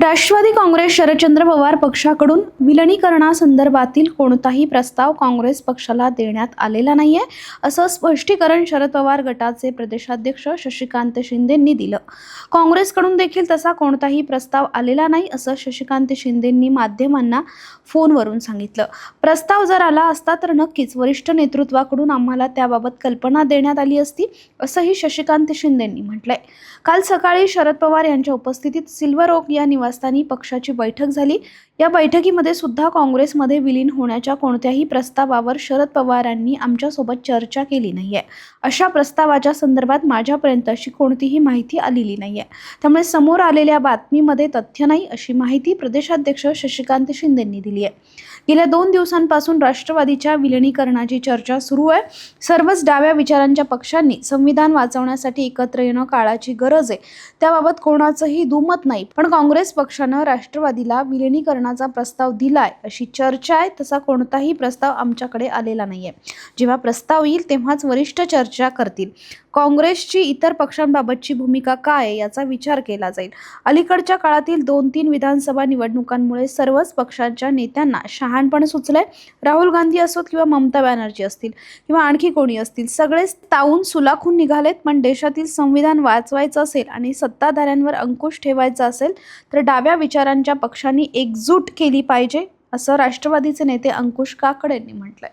राष्ट्रवादी काँग्रेस शरदचंद्र पवार पक्षाकडून विलिनीकरणासंदर्भातील कोणताही प्रस्ताव काँग्रेस पक्षाला देण्यात आलेला नाहीये, असं स्पष्टीकरण शरद पवार गटाचे प्रदेशाध्यक्ष शशिकांत शिंदेंनी दिलं. काँग्रेसकडून देखील तसा कोणताही प्रस्ताव आलेला नाही, असं शशिकांत शिंदेंनी माध्यमांना फोनवरून सांगितलं. प्रस्ताव जर आला असता तर नक्कीच वरिष्ठ नेतृत्वाकडून आम्हाला त्याबाबत कल्पना देण्यात आली असती, असंही शशिकांत शिंदेंनी म्हटलंय. काल सकाळी शरद पवार यांच्या उपस्थितीत सिल्वर ओक या निवासस्थानी पक्षाची बैठक झाली. या बैठकीमध्ये सुद्धा काँग्रेसमध्ये विलीन होण्याच्या कोणत्याही प्रस्तावावर शरद पवारांनी आमच्यासोबत चर्चा केली नाहीये. अशा प्रस्तावाच्या संदर्भात माझ्यापर्यंत अशी कोणतीही माहिती आलेली नाहीये. त्यामुळे समोर आलेल्या बातमीमध्ये तथ्य नाही, अशी माहिती प्रदेशाध्यक्ष शशिकांत शिंदेंनी दिली आहे. गेल्या 2 दिवसांपासून राष्ट्रवादीच्या विलिनीकरणाची चर्चा सुरू आहे. सर्वच डाव्या विचारांच्या पक्षांनी संविधान वाचवण्यासाठी एकत्र येणं काळाची गरज आहे, त्याबाबत कोणाचंही दुमत नाही. पण काँग्रेस पक्षानं राष्ट्रवादीला विलिनीकरणाचा प्रस्ताव दिलाय अशी चर्चा आहे. तसा कोणताही प्रस्ताव आमच्याकडे आलेला नाहीये. जेव्हा प्रस्ताव येईल तेव्हाच वरिष्ठ चर्चा करतील. काँग्रेसची इतर पक्षांबाबतची भूमिका काय आहे याचा विचार केला जाईल. अलीकडच्या काळातील 2-3 विधानसभा निवडणुकांमुळे सर्वच पक्षांच्या नेत्यांना शहाणपण सुचलंय. राहुल गांधी असोत किंवा ममता बॅनर्जी असतील किंवा आणखी कोणी असतील, सगळेच तावून सुलाखून निघालेत. पण देशातील संविधान वाचवायचं असेल आणि सत्ताधाऱ्यांवर अंकुश ठेवायचा असेल तर डाव्या विचारांच्या पक्षांनी एकजूट केली पाहिजे, असं राष्ट्रवादीचे नेते अंकुश काकड यांनी म्हटलंय.